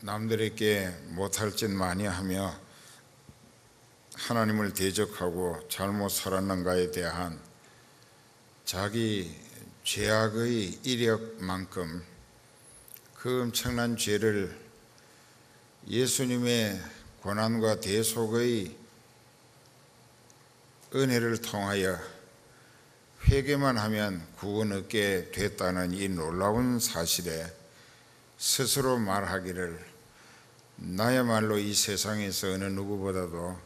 남들에게 못할 짓 많이 하며 하나님을 대적하고 잘못 살았는가에 대한 자기 죄악의 이력만큼 그 엄청난 죄를 예수님의 고난과 대속의 은혜를 통하여 회개만 하면 구원 얻게 됐다는 이 놀라운 사실에 스스로 말하기를 나야말로 이 세상에서 어느 누구보다도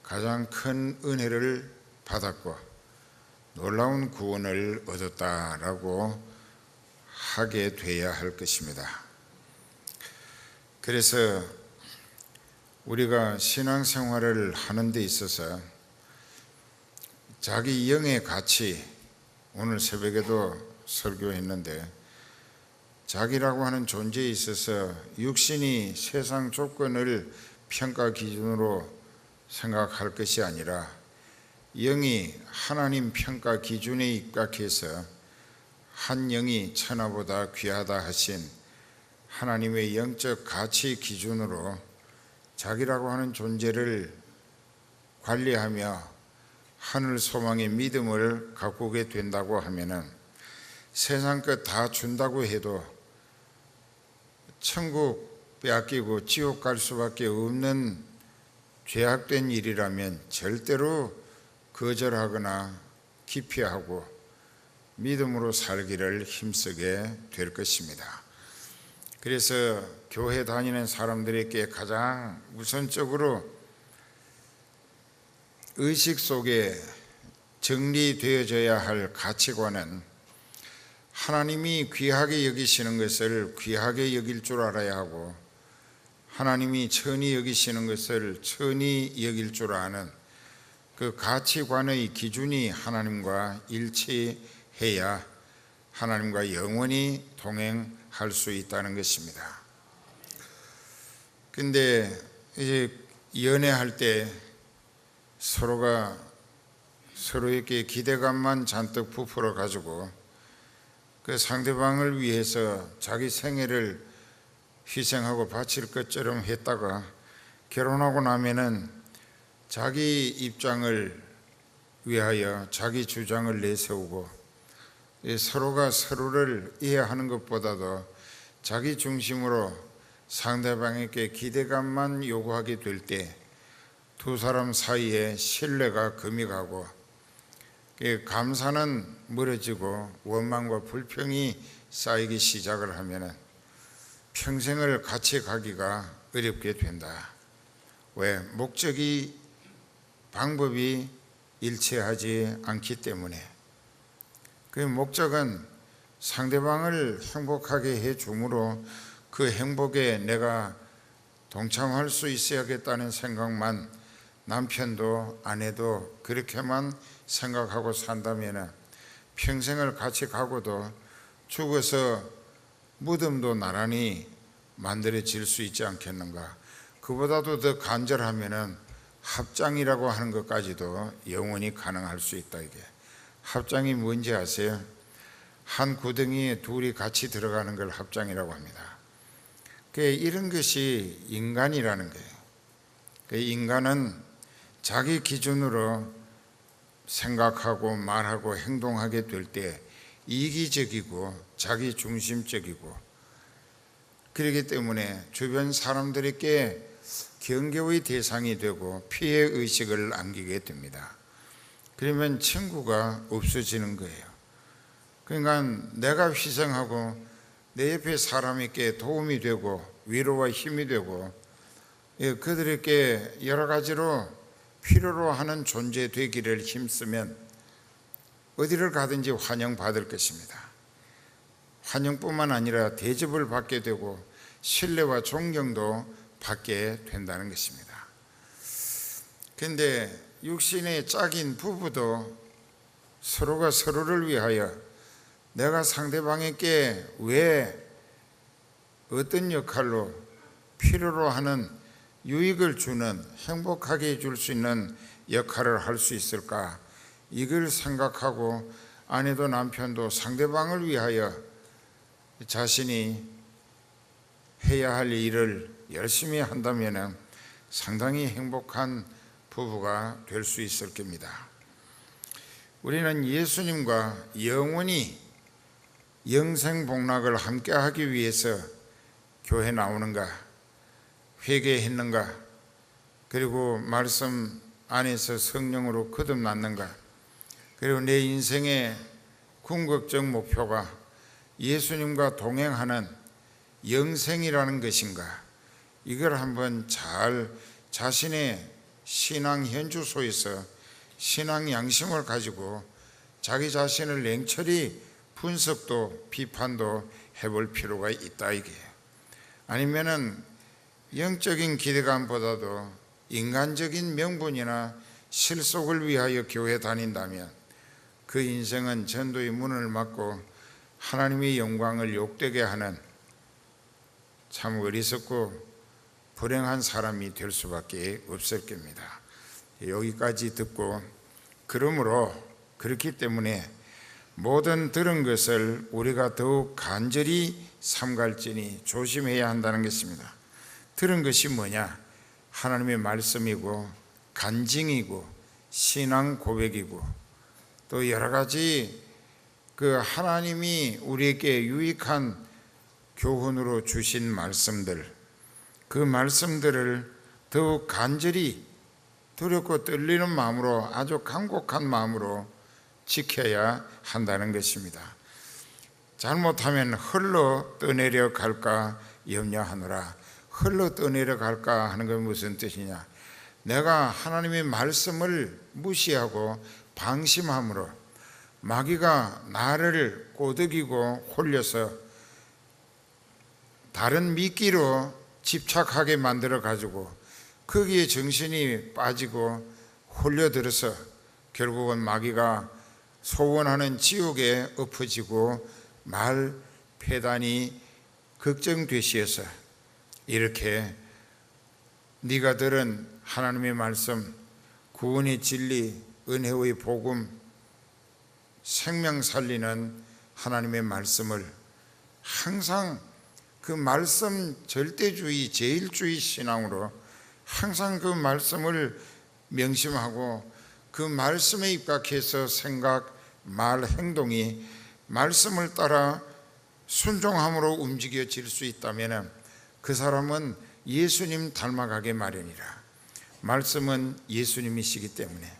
가장 큰 은혜를 받았고 놀라운 구원을 얻었다라고 하게 돼야 할 것입니다. 그래서 우리가 신앙생활을 하는 데 있어서 자기 영의 가치, 오늘 새벽에도 설교했는데 자기라고 하는 존재에 있어서 육신이 세상 조건을 평가 기준으로 생각할 것이 아니라 영이 하나님 평가 기준에 입각해서 한 영이 천하보다 귀하다 하신 하나님의 영적 가치 기준으로 자기라고 하는 존재를 관리하며 하늘 소망의 믿음을 가꾸게 된다고 하면은 세상 것 다 준다고 해도 천국 빼앗기고 지옥 갈 수밖에 없는 죄악된 일이라면 절대로 거절하거나 기피하고 믿음으로 살기를 힘쓰게 될 것입니다. 그래서 교회 다니는 사람들에게 가장 우선적으로 의식 속에 정리되어져야 할 가치관은 하나님이 귀하게 여기시는 것을 귀하게 여길 줄 알아야 하고 하나님이 천히 여기시는 것을 천히 여길 줄 아는 그 가치관의 기준이 하나님과 일치해야 하나님과 영원히 동행할 수 있다는 것입니다. 근데 이제 연애할 때 서로가 서로에게 기대감만 잔뜩 부풀어 가지고 그 상대방을 위해서 자기 생애를 희생하고 바칠 것처럼 했다가 결혼하고 나면은 자기 입장을 위하여 자기 주장을 내세우고 서로가 서로를 이해하는 것보다도 자기 중심으로 상대방에게 기대감만 요구하게 될 때 두 사람 사이에 신뢰가 금이 가고 감사는 멀어지고 원망과 불평이 쌓이기 시작을 하면은 평생을 같이 가기가 어렵게 된다. 왜? 목적이 방법이 일치하지 않기 때문에. 그 목적은 상대방을 행복하게 해줌으로 그 행복에 내가 동참할 수 있어야겠다는 생각만 남편도 아내도 그렇게만 생각하고 산다면 평생을 같이 가고도 죽어서 무덤도 나란히 만들어질 수 있지 않겠는가. 그보다도 더 간절하면 합장이라고 하는 것까지도 영원히 가능할 수 있다. 이게 합장이 뭔지 아세요? 한 구덩이에 둘이 같이 들어가는 걸 합장이라고 합니다. 이런 것이 인간이라는 거예요. 인간은 자기 기준으로 생각하고 말하고 행동하게 될 때 이기적이고 자기 중심적이고 그렇기 때문에 주변 사람들에게 경계의 대상이 되고 피해 의식을 안기게 됩니다. 그러면 친구가 없어지는 거예요. 그러니까 내가 희생하고 내 옆에 사람에게 도움이 되고 위로와 힘이 되고 그들에게 여러 가지로 필요로 하는 존재 되기를 힘쓰면 어디를 가든지 환영받을 것입니다. 환영뿐만 아니라 대접을 받게 되고 신뢰와 존경도 받게 된다는 것입니다. 그런데 육신의 짝인 부부도 서로가 서로를 위하여 내가 상대방에게 왜 어떤 역할로 필요로 하는 유익을 주는 행복하게 해줄 수 있는 역할을 할 수 있을까? 이걸 생각하고 아내도 남편도 상대방을 위하여 자신이 해야 할 일을 열심히 한다면 상당히 행복한 부부가 될 수 있을 겁니다. 우리는 예수님과 영원히 영생복락을 함께 하기 위해서 교회 나오는가, 회개했는가, 그리고 말씀 안에서 성령으로 거듭났는가, 그리고 내 인생의 궁극적 목표가 예수님과 동행하는 영생이라는 것인가, 이걸 한번 잘 자신의 신앙 현주소에서 신앙 양심을 가지고 자기 자신을 냉철히 분석도 비판도 해볼 필요가 있다 이게요. 아니면은 영적인 기대감보다도 인간적인 명분이나 실속을 위하여 교회 다닌다면 그 인생은 전도의 문을 막고 하나님의 영광을 욕되게 하는 참 어리석고 불행한 사람이 될 수밖에 없을 겁니다. 여기까지 듣고, 그러므로 그렇기 때문에 모든 들은 것을 우리가 더욱 간절히 삼갈지니 조심해야 한다는 것입니다. 들은 것이 뭐냐? 하나님의 말씀이고 간증이고 신앙 고백이고 또 여러 가지 그 하나님이 우리에게 유익한 교훈으로 주신 말씀들, 그 말씀들을 더욱 간절히 두렵고 떨리는 마음으로, 아주 간곡한 마음으로 지켜야 한다는 것입니다. 잘못하면 흘러 떠내려 갈까 염려하노라. 흘러 떠내려 갈까 하는 건 무슨 뜻이냐? 내가 하나님의 말씀을 무시하고 방심함으로 마귀가 나를 꼬드기고 홀려서 다른 미끼로 집착하게 만들어 가지고 거기에 정신이 빠지고 홀려들어서 결국은 마귀가 소원하는 지옥에 엎어지고 말 폐단이 걱정되시어서 이렇게 네가 들은 하나님의 말씀, 구원의 진리, 은혜의 복음, 생명 살리는 하나님의 말씀을 항상 그 말씀 절대주의, 제일주의 신앙으로 항상 그 말씀을 명심하고 그 말씀에 입각해서 생각, 말, 행동이 말씀을 따라 순종함으로 움직여질 수 있다면 그 사람은 예수님 닮아가게 마련이라. 말씀은 예수님이시기 때문에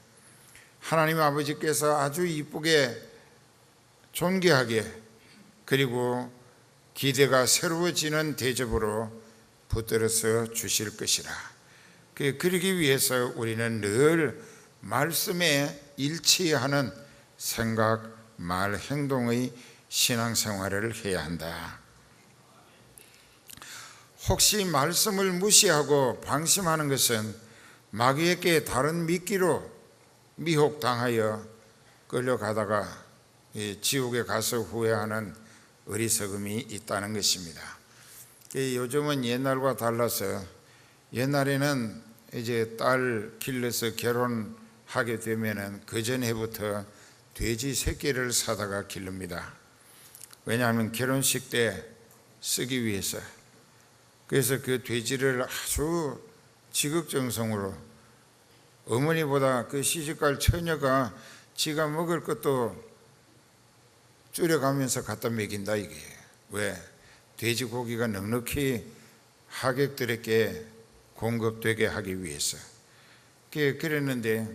하나님 아버지께서 아주 이쁘게 존귀하게 그리고 기대가 새로워지는 대접으로 붙들어서 주실 것이라. 그러기 위해서 우리는 늘 말씀에 일치하는 생각, 말, 행동의 신앙생활을 해야 한다. 혹시 말씀을 무시하고 방심하는 것은 마귀에게 다른 미끼로 미혹당하여 끌려가다가 지옥에 가서 후회하는 어리석음이 있다는 것입니다. 요즘은 옛날과 달라서 옛날에는 이제 딸 길러서 결혼하게 되면은 그 전에부터 돼지 새끼를 사다가 기릅니다. 왜냐하면 결혼식 때 쓰기 위해서. 그래서 그 돼지를 아주 지극정성으로 어머니보다 그 시집갈 처녀가 지가 먹을 것도 줄여가면서 갖다 먹인다 이게. 왜? 돼지고기가 넉넉히 하객들에게 공급되게 하기 위해서. 그랬는데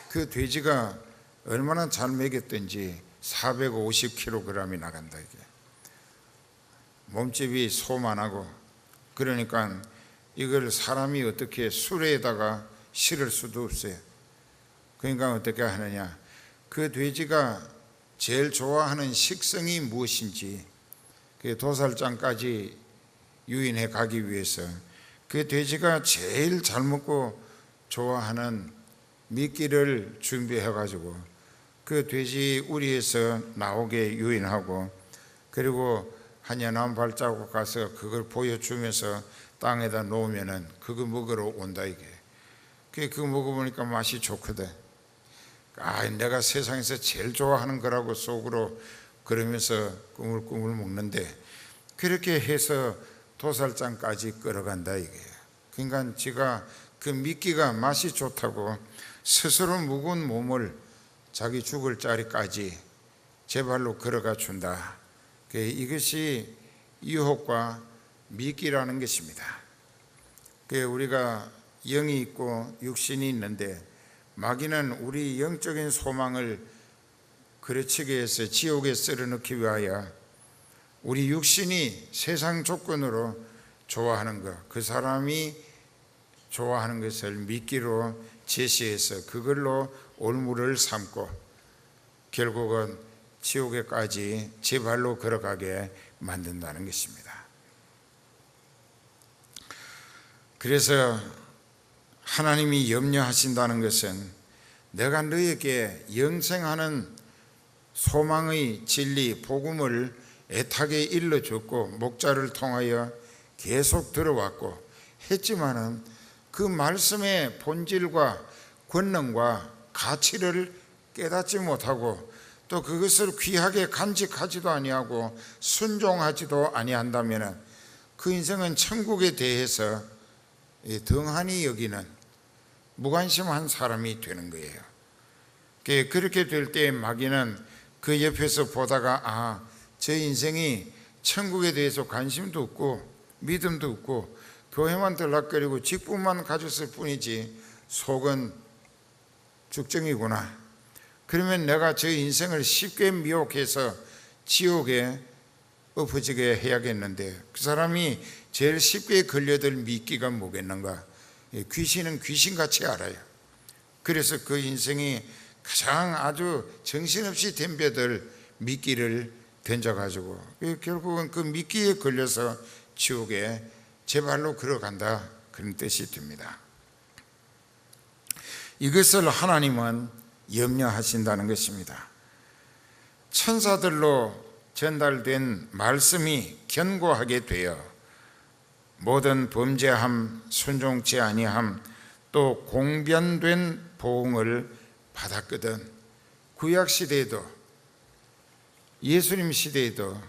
그 돼지가 얼마나 잘 먹였든지 450kg이 나간다 이게. 몸집이 소만하고. 그러니까 이걸 사람이 어떻게 수레에다가 실을 수도 없어요. 그러니까 어떻게 하느냐? 그 돼지가 제일 좋아하는 식성이 무엇인지 그 도살장까지 유인해 가기 위해서 그 돼지가 제일 잘 먹고 좋아하는 미끼를 준비해 가지고 그 돼지 우리에서 나오게 유인하고, 그리고 한 연한 발자국 가서 그걸 보여주면서 땅에다 놓으면은 그거 먹으러 온다 이게. 그거 먹어보니까 맛이 좋거든. 내가 세상에서 제일 좋아하는 거라고 속으로 그러면서 꾸물꾸물 먹는데, 그렇게 해서 도살장까지 끌어간다 이게요. 그러니까 지가 그 미끼가 맛이 좋다고 스스로 무거운 몸을 자기 죽을 자리까지 제 발로 걸어가 준다. 이것이 유혹과 미끼라는 것입니다. 우리가 영이 있고 육신이 있는데 마귀는 우리 영적인 소망을 그르치게 해서 지옥에 쓸어넣기 위하여 우리 육신이 세상 조건으로 좋아하는 것, 그 사람이 좋아하는 것을 미끼로 제시해서 그걸로 올무를 삼고 결국은 지옥에까지 제 발로 걸어가게 만든다는 것입니다. 그래서 하나님이 염려하신다는 것은 내가 너에게 영생하는 소망의 진리, 복음을 애타게 일러줬고 목자를 통하여 계속 들어왔고 했지만은 그 말씀의 본질과 권능과 가치를 깨닫지 못하고 또 그것을 귀하게 간직하지도 아니하고 순종하지도 아니한다면은 그 인생은 천국에 대해서 덩하니 여기는 무관심한 사람이 되는 거예요. 그렇게 될 때 마귀는 그 옆에서 보다가 저 인생이 천국에 대해서 관심도 없고 믿음도 없고 교회만 들락거리고 직분만 가졌을 뿐이지 속은 죽정이구나. 그러면 내가 저 인생을 쉽게 미혹해서 지옥에 엎어지게 해야겠는데 그 사람이 제일 쉽게 걸려들 미끼가 뭐겠는가? 귀신은 귀신같이 알아요. 그래서 그 인생이 가장 아주 정신없이 덤벼들 미끼를 던져가지고 결국은 그 미끼에 걸려서 지옥에 제 발로 걸어간다, 그런 뜻이 됩니다. 이것을 하나님은 염려하신다는 것입니다. 천사들로 전달된 말씀이 견고하게 되어 모든 범죄함, 순종치 아니함, 또 공변된 보응을 받았거든. 구약시대에도 예수님 시대에도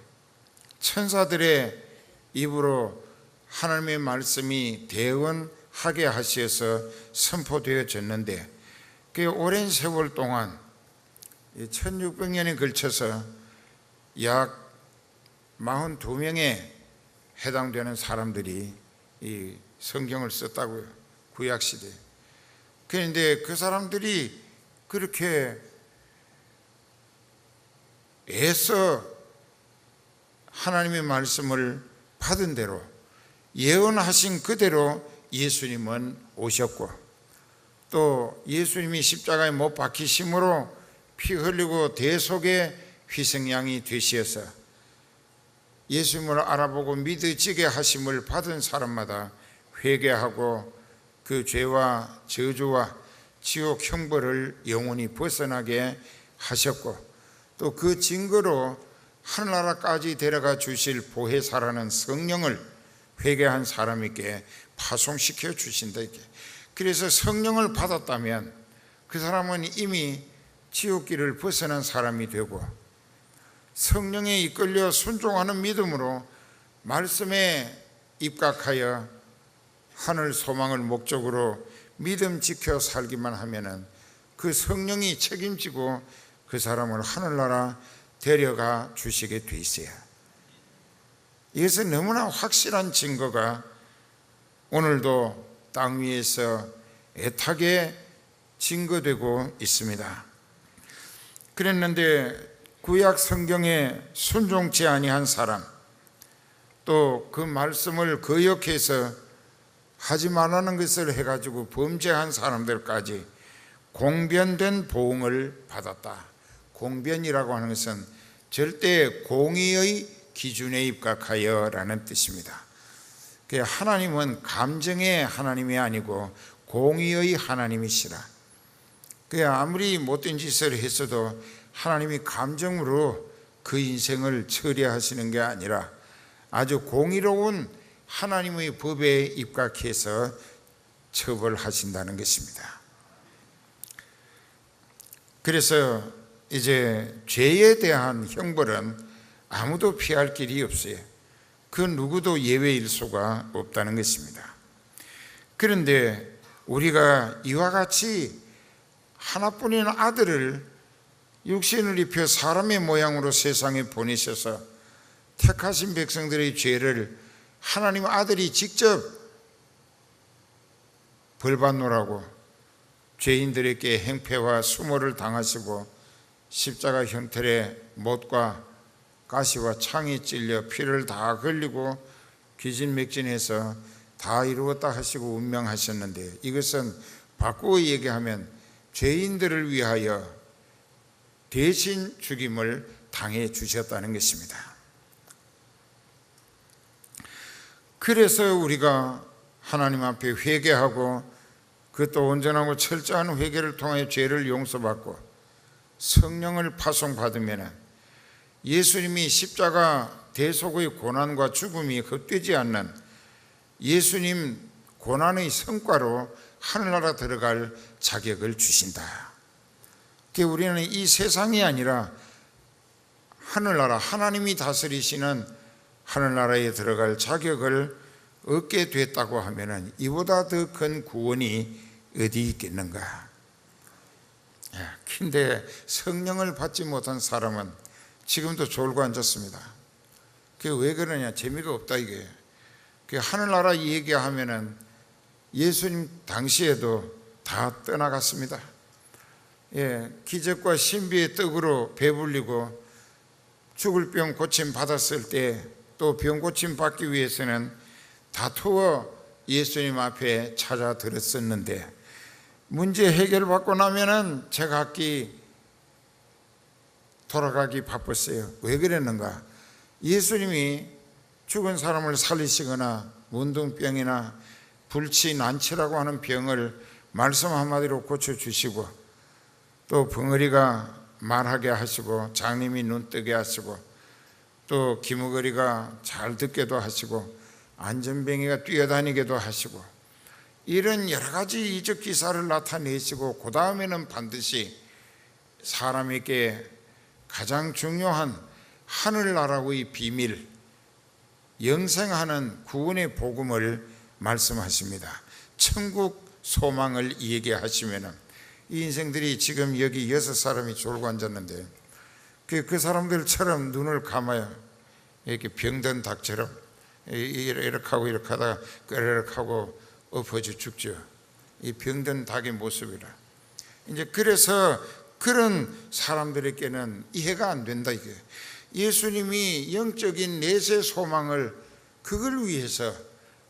천사들의 입으로 하나님의 말씀이 대언하게 하셔서 선포되어졌는데 그 오랜 세월 동안 1600년에 걸쳐서 약 42명에 해당되는 사람들이 이 성경을 썼다고요. 구약시대에. 그런데 그 사람들이 그렇게 애써 하나님의 말씀을 받은 대로 예언하신 그대로 예수님은 오셨고 또 예수님이 십자가에 못 박히심으로 피 흘리고 대속의 희생양이 되시어서 예수님을 알아보고 믿어지게 하심을 받은 사람마다 회개하고 그 죄와 저주와 지옥 형벌을 영원히 벗어나게 하셨고 또 그 증거로 하늘나라까지 데려가 주실 보혜사라는 성령을 회개한 사람에게 파송시켜 주신다. 그래서 성령을 받았다면 그 사람은 이미 지옥길을 벗어난 사람이 되고 성령에 이끌려 순종하는 믿음으로 말씀에 입각하여 하늘 소망을 목적으로 믿음 지켜 살기만 하면은 그 성령이 책임지고 그 사람을 하늘나라 데려가 주시게 돼 있어요. 이것은 너무나 확실한 증거가 오늘도 땅 위에서 애타게 증거되고 있습니다. 그랬는데 구약 성경에 순종치 아니한 사람, 또 그 말씀을 거역해서 하지 말라는 것을 해가지고 범죄한 사람들까지 공변된 보응을 받았다. 공변이라고 하는 것은 절대 공의의 기준에 입각하여 라는 뜻입니다. 하나님은 감정의 하나님이 아니고 공의의 하나님이시라. 아무리 못된 짓을 했어도 하나님이 감정으로 그 인생을 처리하시는 게 아니라 아주 공의로운 하나님의 법에 입각해서 처벌하신다는 것입니다. 그래서 이제 죄에 대한 형벌은 아무도 피할 길이 없어요. 그 누구도 예외일 수가 없다는 것입니다. 그런데 우리가 이와 같이 하나뿐인 아들을 육신을 입혀 사람의 모양으로 세상에 보내셔서 택하신 백성들의 죄를 하나님 아들이 직접 벌받노라고 죄인들에게 행패와 수모를 당하시고 십자가 형틀에 못과 가시와 창이 찔려 피를 다 흘리고 기진맥진해서 다 이루었다 하시고 운명하셨는데, 이것은 바꾸어 얘기하면 죄인들을 위하여 대신 죽임을 당해 주셨다는 것입니다. 그래서 우리가 하나님 앞에 회개하고 그것도 온전하고 철저한 회개를 통하여 죄를 용서받고 성령을 파송받으면 예수님이 십자가 대속의 고난과 죽음이 헛되지 않는 예수님 고난의 성과로 하늘나라 들어갈 자격을 주신다. 우리는 이 세상이 아니라 하늘나라, 하나님이 다스리시는 하늘나라에 들어갈 자격을 얻게 됐다고 하면 이보다 더 큰 구원이 어디 있겠는가. 근데 성령을 받지 못한 사람은 지금도 졸고 앉았습니다. 그게 왜 그러냐? 재미가 없다 이게. 하늘나라 얘기하면은 예수님 당시에도 다 떠나갔습니다. 기적과 신비의 떡으로 배불리고 죽을 병 고침 받았을 때 또 병 고침 받기 위해서는 다투어 예수님 앞에 찾아 들었었는데, 문제 해결받고 나면은 제각기 돌아가기 바빴어요. 왜 그랬는가? 예수님이 죽은 사람을 살리시거나 문둥병이나 불치, 난치라고 하는 병을 말씀 한마디로 고쳐주시고, 또 벙어리가 말하게 하시고 장님이 눈 뜨게 하시고 또 기머거리가 잘 듣게도 하시고 안전뱅이가 뛰어다니게도 하시고, 이런 여러 가지 이적 기사를 나타내시고 그 다음에는 반드시 사람에게 가장 중요한 하늘나라의 비밀, 영생하는 구원의 복음을 말씀하십니다. 천국 소망을 얘기하시면 이 인생들이 지금 여기 6사람이 졸고 앉았는데 그 사람들처럼 눈을 감아요. 이렇게 병든 닭처럼 이렇게 하고 이렇게 하다가 이렇게 하고 엎어져 죽죠. 이 병든 닭의 모습이라. 이제 그래서 그런 사람들에게는 이해가 안 된다 이게. 예수님이 영적인 내세 소망을 그걸 위해서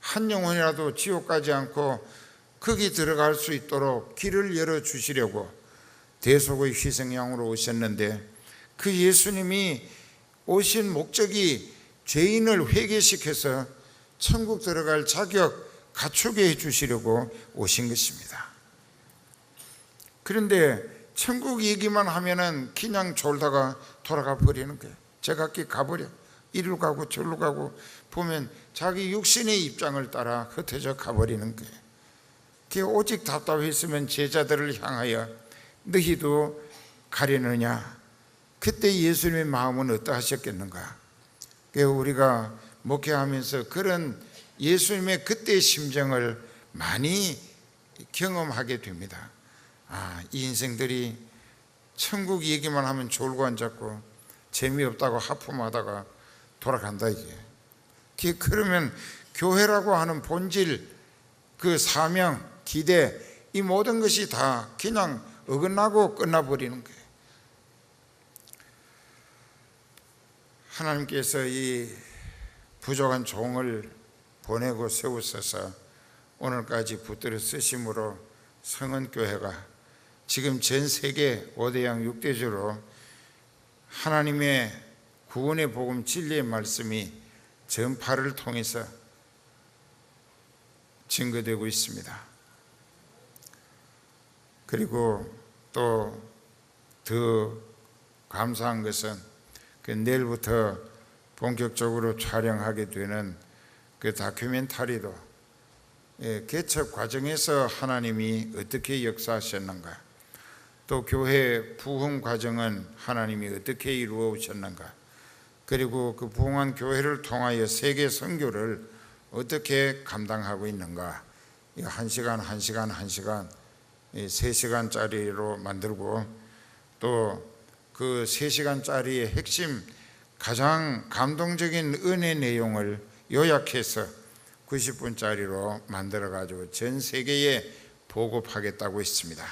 한 영혼이라도 지옥 가지 않고 거기 들어갈 수 있도록 길을 열어주시려고 대속의 희생양으로 오셨는데, 그 예수님이 오신 목적이 죄인을 회개시켜서 천국 들어갈 자격 갖추게 해주시려고 오신 것입니다. 그런데 천국 얘기만 하면은 그냥 졸다가 돌아가 버리는 거예요. 제각기 가버려. 이리로 가고 저리로 가고 보면 자기 육신의 입장을 따라 흩어져 가버리는 거예요. 그게 오직 답답했으면 제자들을 향하여 너희도 가려느냐? 그때 예수님의 마음은 어떠하셨겠는가? 우리가 목회하면서 그런 예수님의 그때의 심정을 많이 경험하게 됩니다. 이 인생들이 천국 얘기만 하면 졸고 앉았고 재미없다고 하품하다가 돌아간다 이게. 그러면 교회라고 하는 본질, 그 사명, 기대, 이 모든 것이 다 그냥 어긋나고 끝나버리는 거예요. 하나님께서 이 부족한 종을 보내고 세우셔서 오늘까지 붙들어 쓰심으로 성은교회가 지금 전 세계 5대양 6대주로 하나님의 구원의 복음 진리의 말씀이 전파를 통해서 증거되고 있습니다. 그리고 또 더 감사한 것은 내일부터 본격적으로 촬영하게 되는 그 다큐멘터리도 개척 과정에서 하나님이 어떻게 역사하셨는가, 또 교회 부흥 과정은 하나님이 어떻게 이루어 오셨는가, 그리고 그 부흥한 교회를 통하여 세계 선교를 어떻게 감당하고 있는가, 이거 1시간, 1시간, 1시간, 3시간짜리로 만들고, 또 그 3시간짜리의 핵심 가장 감동적인 은혜 내용을 요약해서 90분짜리로 만들어가지고 전 세계에 보급하겠다고 했습니다.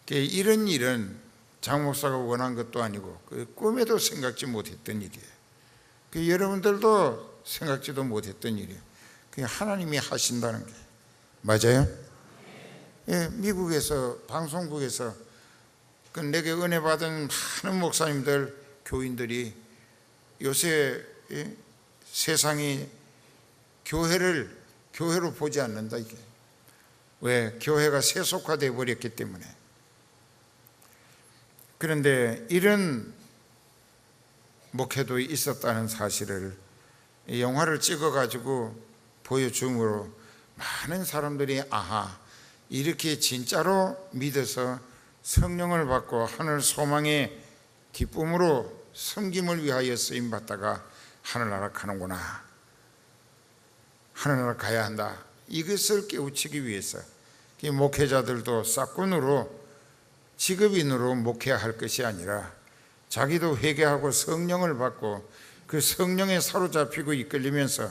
이런 일은 장 목사가 원한 것도 아니고 꿈에도 생각지 못했던 일이에요. 여러분들도 생각지도 못했던 일이에요. 하나님이 하신다는 게 맞아요? 예, 미국에서 방송국에서 내게 은혜 받은 많은 목사님들, 교인들이 요새 세상이 교회로 보지 않는다. 이게 왜? 교회가 세속화되어 버렸기 때문에. 그런데 이런 목회도 있었다는 사실을 영화를 찍어가지고 보여줌으로 많은 사람들이 아하, 이렇게 진짜로 믿어서 성령을 받고 하늘 소망의 기쁨으로 섬김을 위하여 쓰임받다가 하늘나라 가는구나, 하늘나라 가야 한다, 이것을 깨우치기 위해서 목회자들도 싹군으로 직업인으로 목회할 것이 아니라 자기도 회개하고 성령을 받고 그 성령에 사로잡히고 이끌리면서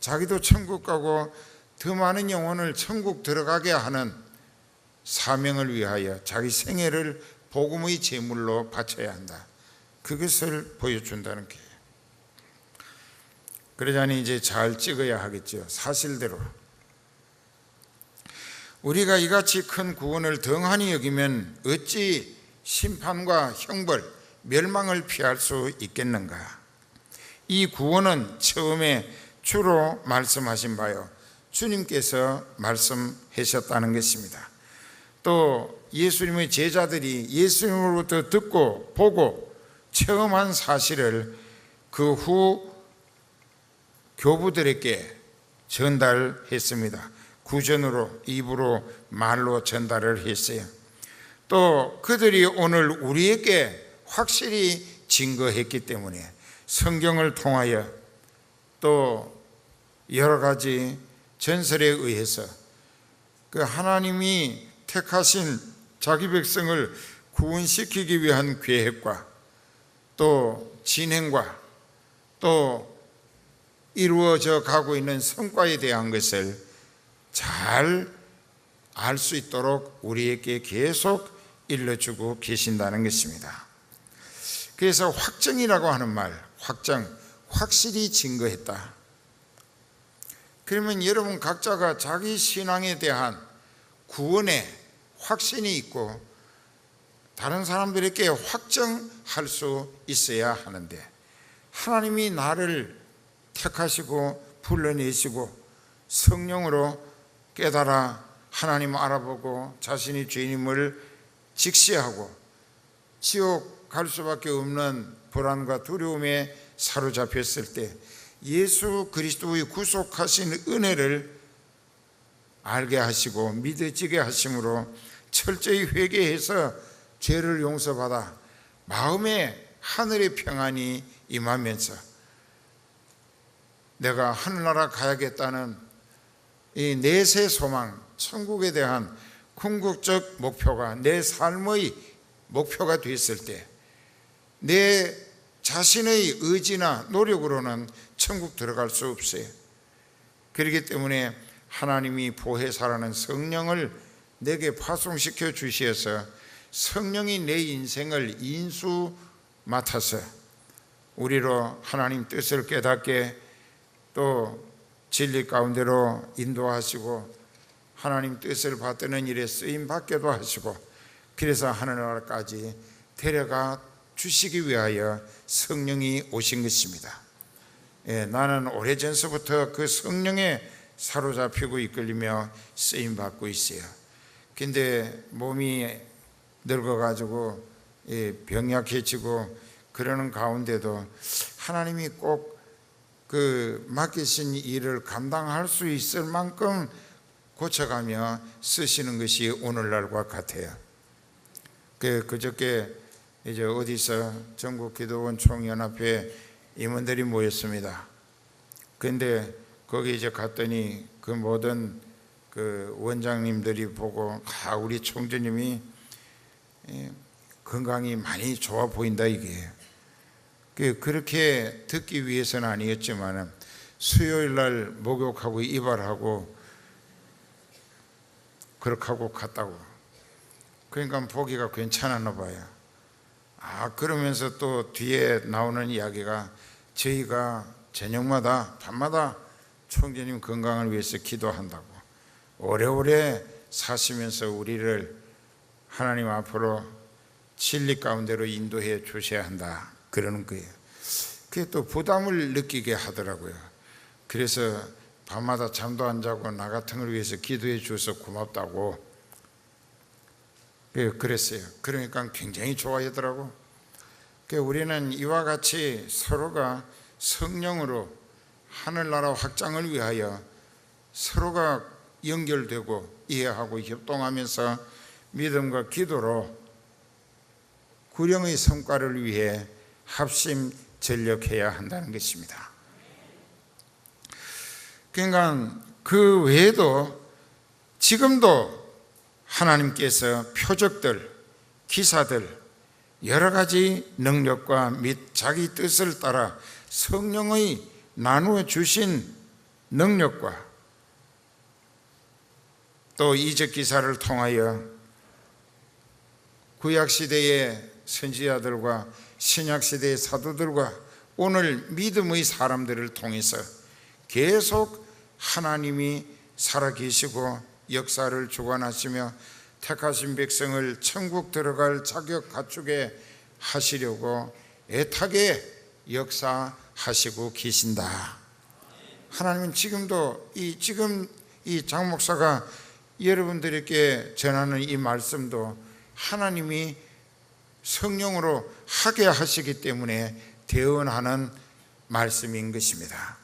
자기도 천국 가고 더 많은 영혼을 천국 들어가게 하는 사명을 위하여 자기 생애를 복음의 제물로 바쳐야 한다, 그것을 보여준다는 거예요. 그러자니 이제 잘 찍어야 하겠죠. 사실대로 우리가 이같이 큰 구원을 덩하니 여기면 어찌 심판과 형벌, 멸망을 피할 수 있겠는가. 이 구원은 처음에 주로 말씀하신 바요, 주님께서 말씀하셨다는 것입니다. 또 예수님의 제자들이 예수님으로부터 듣고 보고 체험한 사실을 그 후 교부들에게 전달했습니다. 구전으로, 입으로, 말로 전달을 했어요. 또 그들이 오늘 우리에게 확실히 증거했기 때문에 성경을 통하여 또 여러 가지 전설에 의해서 그 하나님이 택하신 자기 백성을 구원시키기 위한 계획과 또 진행과 또 이루어져 가고 있는 성과에 대한 것을 잘 알 수 있도록 우리에게 계속 일러주고 계신다는 것입니다. 그래서 확정이라고 하는 말, 확정, 확실히 증거했다. 그러면 여러분 각자가 자기 신앙에 대한 구원에 확신이 있고 다른 사람들에게 확정할 수 있어야 하는데, 하나님이 나를 택하시고 불러내시고 성령으로 깨달아 하나님 알아보고 자신이 죄인임을 직시하고 지옥 갈 수밖에 없는 불안과 두려움에 사로잡혔을 때 예수 그리스도의 구속하신 은혜를 알게 하시고 믿어지게 하심으로 철저히 회개해서 죄를 용서받아 마음에 하늘의 평안이 임하면서 내가 하늘나라 가야겠다는 이 내세 소망, 천국에 대한 궁극적 목표가 내 삶의 목표가 됐을 때 내 자신의 의지나 노력으로는 천국 들어갈 수 없어요. 그렇기 때문에 하나님이 보혜사라는 성령을 내게 파송시켜 주셔서 성령이 내 인생을 인수 맡아서 우리로 하나님 뜻을 깨닫게 또 진리 가운데로 인도하시고 하나님 뜻을 받드는 일에 쓰임받게도 하시고 그래서 하늘나라까지 데려가 주시기 위하여 성령이 오신 것입니다. 나는 오래전서부터 그 성령에 사로잡히고 이끌리며 쓰임받고 있어요. 근데 몸이 늙어가지고 병약해지고 그러는 가운데도 하나님이 꼭 그 맡기신 일을 감당할 수 있을 만큼 고쳐가며 쓰시는 것이 오늘날과 같아요. 그저께 이제 어디서 전국기도원 총연합회 임원들이 모였습니다. 그런데 거기 이제 갔더니 그 모든 그 원장님들이 보고 우리 총재님이 건강이 많이 좋아 보인다 이게. 그렇게 듣기 위해서는 아니었지만 수요일 날 목욕하고 이발하고 그렇게 하고 갔다고. 그러니까 보기가 괜찮았나 봐요. 그러면서 또 뒤에 나오는 이야기가 저희가 저녁마다 밤마다 총재님 건강을 위해서 기도한다고, 오래오래 사시면서 우리를 하나님 앞으로 진리 가운데로 인도해 주셔야 한다 그러는 거예요. 그게 또 부담을 느끼게 하더라고요. 그래서 밤마다 잠도 안 자고 나 같은 걸 위해서 기도해 주셔서 고맙다고 그랬어요. 그러니까 굉장히 좋아하더라고. 우리는 이와 같이 서로가 성령으로 하늘나라 확장을 위하여 서로가 연결되고 이해하고 협동하면서 믿음과 기도로 구령의 성과를 위해 합심 전력해야 한다는 것입니다. 그러니까 그 외에도 지금도 하나님께서 표적들, 기사들, 여러 가지 능력과 및 자기 뜻을 따라 성령의 나누어 주신 능력과 또 이적 기사를 통하여 구약시대의 선지자들과 신약시대의 사도들과 오늘 믿음의 사람들을 통해서 계속 하나님이 살아계시고 역사를 주관하시며 택하신 백성을 천국 들어갈 자격 갖추게 하시려고 애타게 역사하시고 계신다. 하나님은 지금도 지금 이 장 목사가 여러분들에게 전하는 이 말씀도 하나님이 성령으로 하게 하시기 때문에 대언하는 말씀인 것입니다.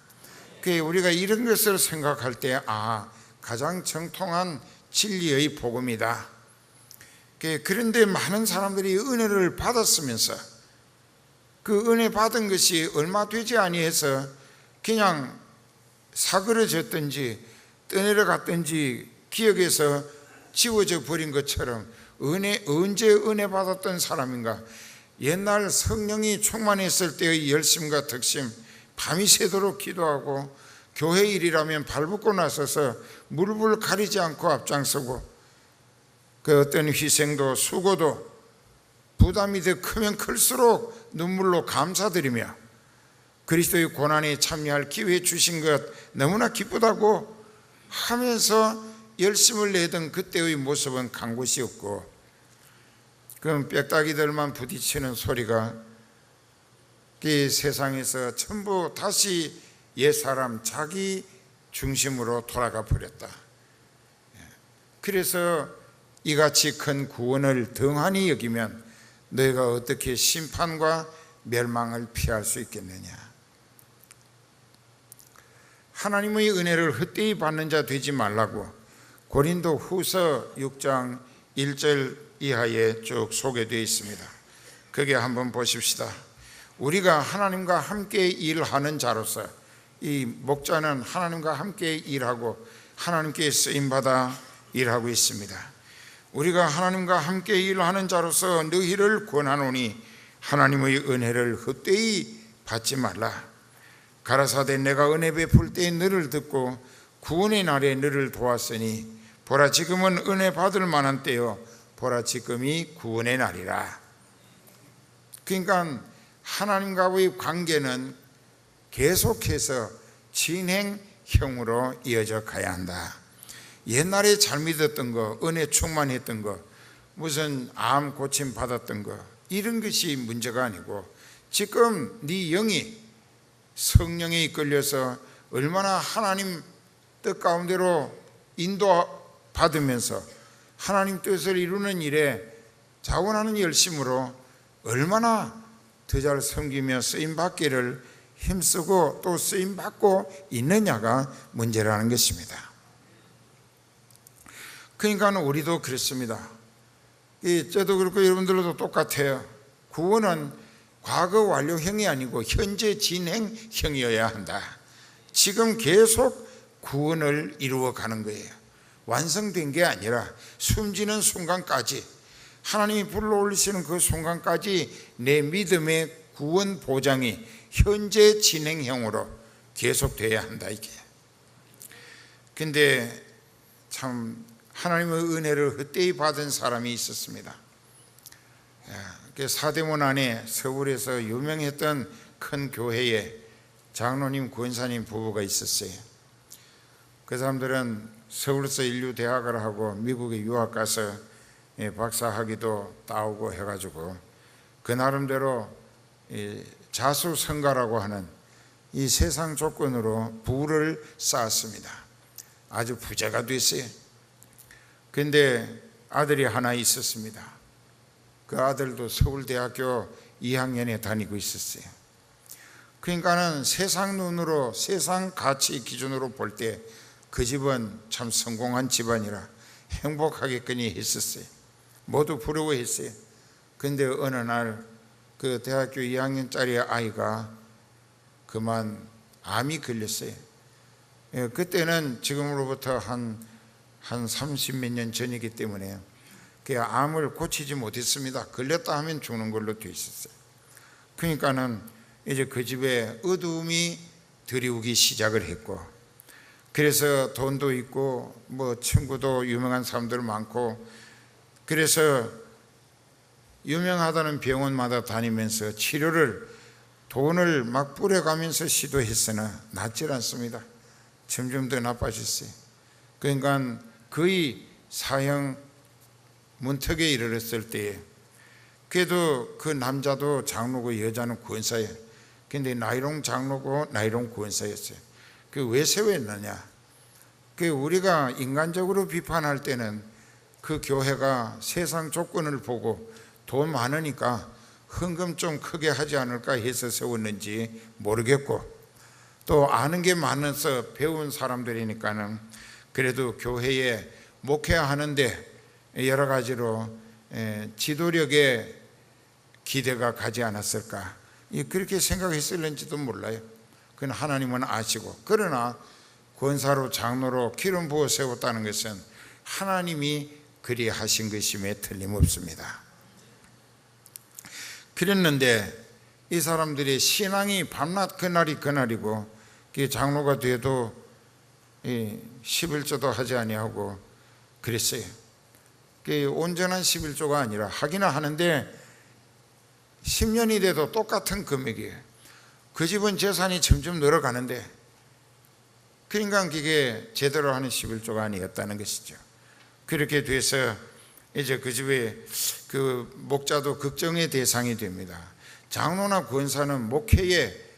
우리가 이런 것을 생각할 때 가장 정통한 진리의 복음이다. 그런데 많은 사람들이 은혜를 받았으면서 그 은혜 받은 것이 얼마 되지 아니해서 그냥 사그러졌든지 떠내려갔든지 기억에서 지워져 버린 것처럼 언제 은혜 받았던 사람인가? 옛날 성령이 충만했을 때의 열심과 덕심, 밤이 새도록 기도하고 교회 일이라면 발벗고 나서서 물불 가리지 않고 앞장서고 그 어떤 희생도 수고도 부담이 더 크면 클수록 눈물로 감사드리며 그리스도의 고난에 참여할 기회 주신 것 너무나 기쁘다고 하면서 열심을 내던 그때의 모습은 간 곳이 없고, 그럼 빽따기들만 부딪히는 소리가 이 세상에서 전부 다시 옛사람 자기 중심으로 돌아가 버렸다. 그래서 이같이 큰 구원을 등한히 여기면 너희가 어떻게 심판과 멸망을 피할 수 있겠느냐. 하나님의 은혜를 헛되이 받는 자 되지 말라고 고린도 후서 6장 1절 이하에 쭉 소개되어 있습니다. 거기에 한번 보십시다. 우리가 하나님과 함께 일하는 자로서, 이 목자는 하나님과 함께 일하고 하나님께 쓰임받아 일하고 있습니다. 우리가 하나님과 함께 일하는 자로서 너희를 권하노니 하나님의 은혜를 헛되이 받지 말라. 가라사대 내가 은혜 베풀 때에 너를 듣고 구원의 날에 너를 도왔으니 보라 지금은 은혜 받을 만한 때요 보라 지금이 구원의 날이라. 그러니까 하나님과의 관계는 계속해서 진행형으로 이어져 가야 한다. 옛날에 잘 믿었던 거, 은혜 충만했던 거, 무슨 암 고침 받았던 거, 이런 것이 문제가 아니고 지금 네 영이 성령에 이끌려서 얼마나 하나님 뜻 가운데로 인도받으면서 하나님 뜻을 이루는 일에 자원하는 열심으로 얼마나 더 잘 섬기며 쓰임받기를 힘쓰고 또 쓰임받고 있느냐가 문제라는 것입니다. 그러니까 우리도 그렇습니다. 저도 그렇고 여러분들도 똑같아요. 구원은 과거 완료형이 아니고 현재 진행형이어야 한다. 지금 계속 구원을 이루어가는 거예요. 완성된 게 아니라 숨지는 순간까지, 하나님이 불러올리시는 그 순간까지 내 믿음의 구원 보장이 현재 진행형으로 계속돼야 한다, 이게. 근데 참 하나님의 은혜를 헛되이 받은 사람이 있었습니다. 사대문 안에 서울에서 유명했던 큰 교회에 장로님, 권사님 부부가 있었어요. 그 사람들은 서울에서 인류대학을 하고 미국에 유학 가서 박사학위도 따오고 해가지고 그 나름대로 자수성가라고 하는 이 세상 조건으로 부를 쌓았습니다. 아주 부자가 됐어요. 근데 아들이 하나 있었습니다. 그 아들도 서울대학교 2학년에 다니고 있었어요. 그러니까는 세상 눈으로, 세상 가치 기준으로 볼 때 그 집은 참 성공한 집안이라 행복하겠거니 했었어요. 모두 부러워했어요. 근데 어느 날 그 대학교 2학년짜리 아이가 그만 암이 걸렸어요. 그때는 지금으로부터 한 30몇 년 전이기 때문에 그 암을 고치지 못했습니다. 걸렸다 하면 죽는 걸로 돼 있었어요. 그러니까는 이제 그 집에 어두움이 드리우기 시작을 했고, 그래서 돈도 있고 뭐 친구도 유명한 사람들 많고, 그래서 유명하다는 병원마다 다니면서 치료를 돈을 막 뿌려가면서 시도했으나 낫질 않습니다. 점점 더 나빠졌어요. 그러니까 거의 사형 문턱에 이르렀을 때에, 그래도 그 남자도 장로고 여자는 권사예요. 근데 나이롱 장로고 나이롱 권사였어요. 그 왜 세웠느냐? 그 우리가 인간적으로 비판할 때는 그 교회가 세상 조건을 보고 돈 많으니까 헌금 좀 크게 하지 않을까 해서 세웠는지 모르겠고, 또 아는 게 많아서 배운 사람들이니까는 그래도 교회에 목회하는데 여러 가지로 지도력에 기대가 가지 않았을까, 그렇게 생각했을는지도 몰라요. 그건 하나님은 아시고. 그러나 권사로 장로로 기름 부어 세웠다는 것은 하나님이 그리 하신 것임에 틀림없습니다. 그랬는데 이 사람들의 신앙이 밤낮 그날이 그날이고, 장로가 돼도 11조도 하지 아니하고 그랬어요. 온전한 11조가 아니라 하기는 하는데 10년이 돼도 똑같은 금액이에요. 그 집은 재산이 점점 늘어가는데, 그러니까 그게 제대로 하는 11조가 아니었다는 것이죠. 그렇게 돼서 이제 그 집에 그 목자도 걱정의 대상이 됩니다. 장로나 권사는 목회에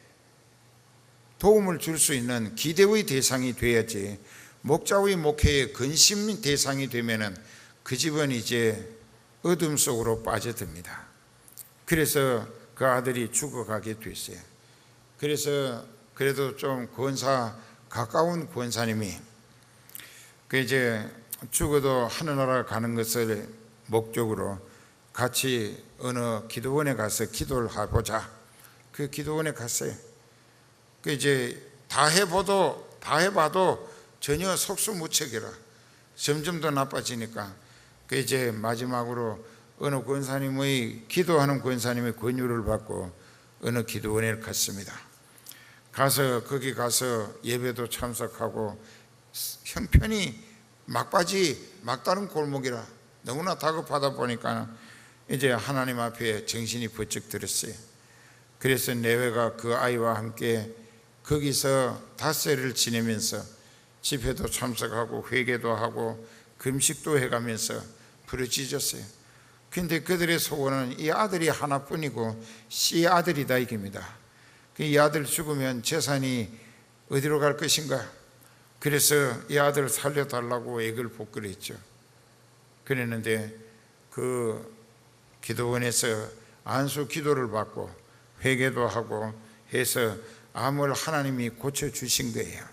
도움을 줄 수 있는 기대의 대상이 돼야지, 목자의 목회에 근심 대상이 되면은 그 집은 이제 어둠 속으로 빠져듭니다. 그래서 그 아들이 죽어가게 됐어요. 그래서 그래도 좀 권사 가까운 권사님이 그 이제 죽어도 하늘나라 가는 것을 목적으로 같이 어느 기도원에 가서 기도를 해보자. 그 기도원에 갔어요. 그 이제 다 해봐도 전혀 속수무책이라 점점 더 나빠지니까 그 이제 마지막으로 어느 권사님의 기도하는 권사님의 권유를 받고 어느 기도원에 갔습니다. 가서 거기 가서 예배도 참석하고, 형편이 막다른 골목이라 너무나 다급하다 보니까 이제 하나님 앞에 정신이 번쩍 들었어요. 그래서 내외가 그 아이와 함께 거기서 닷새를 지내면서 집회도 참석하고 회개도 하고 금식도 해가면서 부르짖었어요. 근데 그들의 소원은 이 아들이 하나뿐이고 씨 아들이다 이깁니다. 이 아들 죽으면 재산이 어디로 갈 것인가? 그래서 이 아들을 살려달라고 애걸 복걸했죠. 그랬는데 그 기도원에서 안수 기도를 받고 회개도 하고 해서 암을 하나님이 고쳐주신 거예요.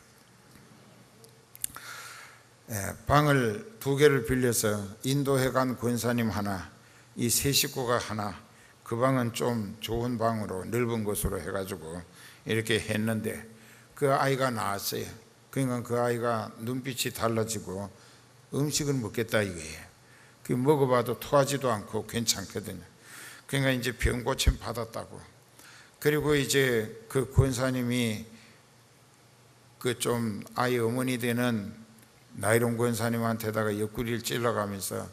방을 2개를 빌려서 인도해 간 권사님 하나, 이 세 식구가 하나, 그 방은 좀 좋은 방으로 넓은 곳으로 해가지고 이렇게 했는데 그 아이가 나왔어요. 그러니까 그 아이가 눈빛이 달라지고 음식을 먹겠다 이거예요. 그 먹어봐도 토하지도 않고 괜찮거든요. 그러니까 이제 병 고침 받았다고. 그리고 이제 그 권사님이 그 좀 아이 어머니 되는 나이론 권사님한테다가 옆구리를 찔러가면서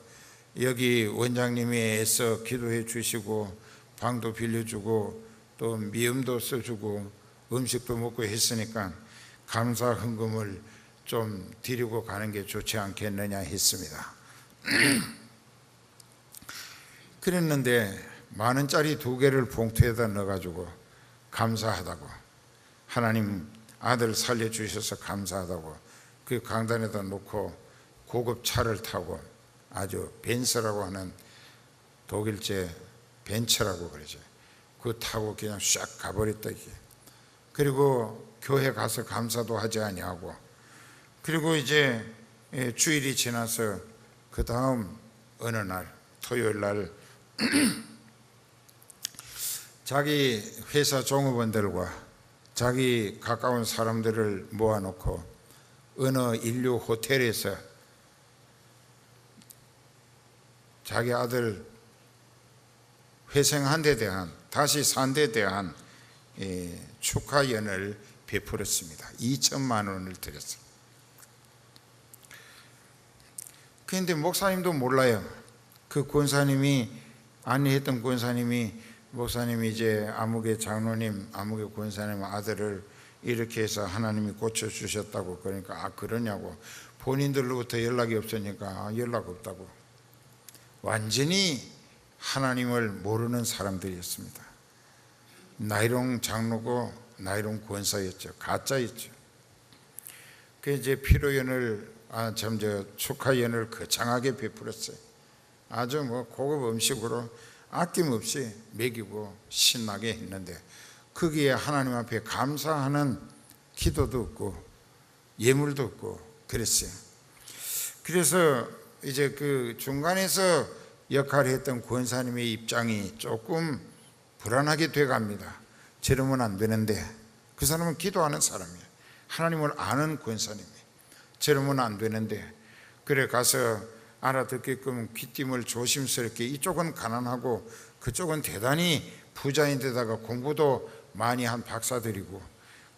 여기 원장님이 애써 기도해 주시고 방도 빌려주고 또 미음도 써주고 음식도 먹고 했으니까 감사 헌금을 좀 드리고 가는 게 좋지 않겠느냐 했습니다. 그랬는데 10,000원짜리 2개를 봉투에다 넣어가지고 감사하다고, 하나님 아들 살려주셔서 감사하다고 그 강단에다 놓고 고급 차를 타고, 아주 벤츠라고 하는 독일제 벤츠라고 그러죠. 그거 타고 그냥 샥 가버렸다 이게. 그리고 교회 가서 감사도 하지 아니하고, 그리고 이제 주일이 지나서 그 다음 어느 날 토요일 날 자기 회사 종업원들과 자기 가까운 사람들을 모아놓고 어느 인류 호텔에서 자기 아들 회생한 데 대한, 다시 산 데 대한 축하연을 베풀었습니다. 2천만 원을 드렸어요. 그런데 목사님도 몰라요. 그 권사님이, 안내했던 권사님이, 목사님이 이제 아무개 장로님, 아무개 권사님 아들을 이렇게 해서 하나님이 고쳐주셨다고. 그러니까 아 그러냐고. 본인들로부터 연락이 없으니까 연락 없다고. 완전히 하나님을 모르는 사람들이었습니다. 나이론 장로고 나이론 권사였죠. 가짜였죠. 그 이제 피로연을 축하연을 거창하게 베풀었어요. 아주 고급 음식으로 아낌없이 먹이고 신나게 했는데 거기에 하나님 앞에 감사하는 기도도 없고 예물도 없고 그랬어요. 그래서 이제 그 중간에서 역할을 했던 권사님의 입장이 조금 불안하게 돼갑니다. 저러면 안 되는데, 그 사람은 기도하는 사람이에요. 하나님을 아는 권사님이에요. 저러면 안 되는데, 그래 가서 알아듣게끔 귀띔을 조심스럽게, 이쪽은 가난하고 그쪽은 대단히 부자인데다가 공부도 많이 한 박사들이고,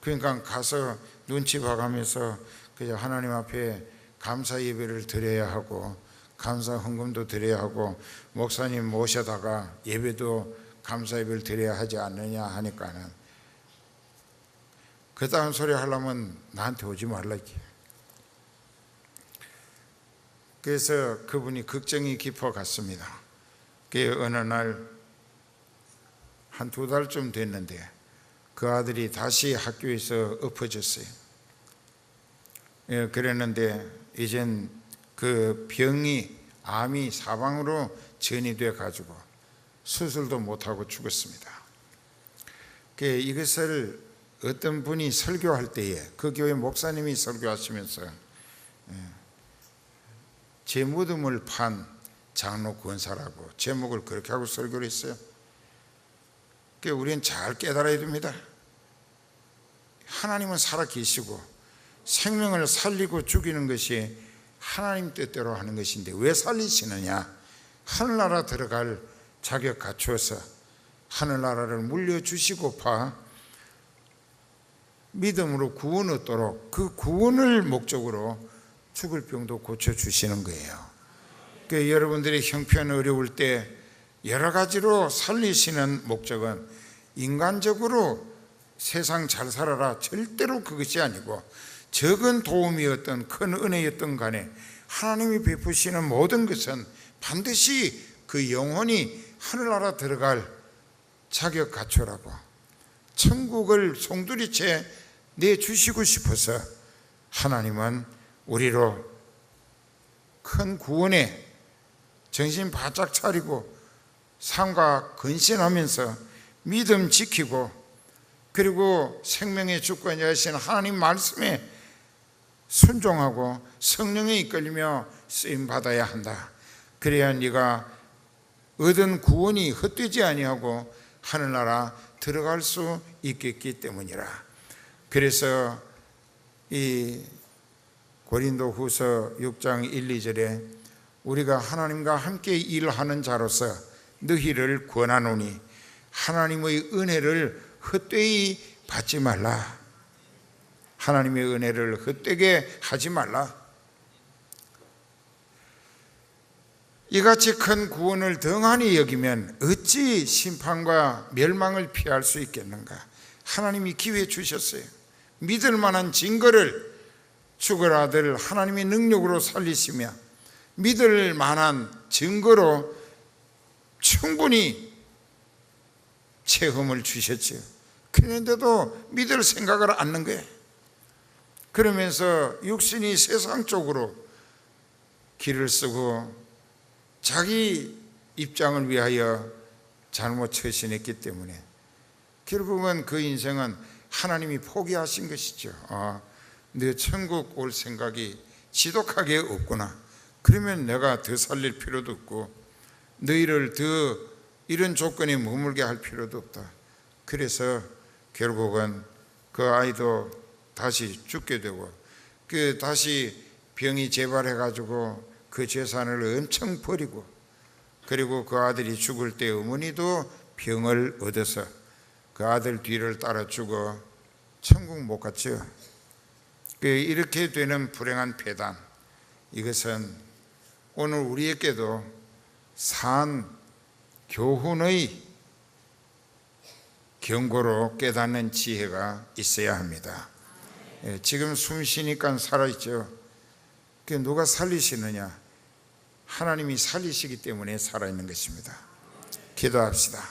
그러니까 가서 눈치 봐가면서 그냥 하나님 앞에 감사 예배를 드려야 하고 감사 헌금도 드려야 하고 목사님 모셔다가 예배도 감사 예배를 드려야 하지 않느냐 하니까는 그딴 소리 하려면 나한테 오지 말라 이게. 그래서 그분이 걱정이 깊어갔습니다. 그 어느 날 한 2달쯤 됐는데 그 아들이 다시 학교에서 엎어졌어요. 그랬는데 이젠 그 병이, 암이 사방으로 전이돼 가지고 수술도 못하고 죽었습니다. 이것을 어떤 분이 설교할 때에, 그 교회 목사님이 설교하시면서 제 무덤을 판 장로 권사라고 제목을 그렇게 하고 설교를 했어요. 우리는 잘 깨달아야 됩니다. 하나님은 살아계시고 생명을 살리고 죽이는 것이 하나님 뜻대로 하는 것인데 왜 살리시느냐? 하늘나라 들어갈 자격 갖추어서 하늘나라를 물려주시고파 믿음으로 구원 얻도록, 그 구원을 목적으로 죽을 병도 고쳐주시는 거예요. 여러분들이 형편 어려울 때 여러 가지로 살리시는 목적은 인간적으로 세상 잘 살아라, 절대로 그것이 아니고 적은 도움이었던 큰 은혜였던 간에 하나님이 베푸시는 모든 것은 반드시 그 영혼이 하늘나라 들어갈 자격 갖추라고 천국을 송두리째 내주시고 싶어서 하나님은 우리로 큰 구원에 정신 바짝 차리고 삶과 근신하면서 믿음 지키고, 그리고 생명의 주권자이신 하나님 말씀에 순종하고 성령에 이끌리며 쓰임받아야 한다. 그래야 네가 얻은 구원이 헛되지 아니하고 하늘나라 들어갈 수 있겠기 때문이라. 그래서 이 고린도후서 6장 1, 2절에 우리가 하나님과 함께 일하는 자로서 너희를 권하노니 하나님의 은혜를 헛되이 받지 말라. 하나님의 은혜를 헛되게 하지 말라. 이같이 큰 구원을 덩하니 여기면 어찌 심판과 멸망을 피할 수 있겠는가. 하나님이 기회 주셨어요. 믿을 만한 증거를 죽을 아들 하나님의 능력으로 살리시며 믿을 만한 증거로 충분히 체험을 주셨죠. 그런데도 믿을 생각을 않는 거예요. 그러면서 육신이 세상 쪽으로 길을 쓰고 자기 입장을 위하여 잘못 처신했기 때문에 결국은 그 인생은 하나님이 포기하신 것이죠. 너 천국 올 생각이 지독하게 없구나. 그러면 내가 더 살릴 필요도 없고 너희를 더 이런 조건에 머물게 할 필요도 없다. 그래서 결국은 그 아이도 다시 죽게 되고 다시 병이 재발해 가지고 그 재산을 엄청 버리고, 그리고 그 아들이 죽을 때 어머니도 병을 얻어서 그 아들 뒤를 따라 죽어 천국 못 갔죠. 이렇게 되는 불행한 폐단, 이것은 오늘 우리에게도 산 교훈의 경고로 깨닫는 지혜가 있어야 합니다. 지금 숨 쉬니까 살아있죠. 누가 살리시느냐? 하나님이 살리시기 때문에 살아있는 것입니다. 기도합시다.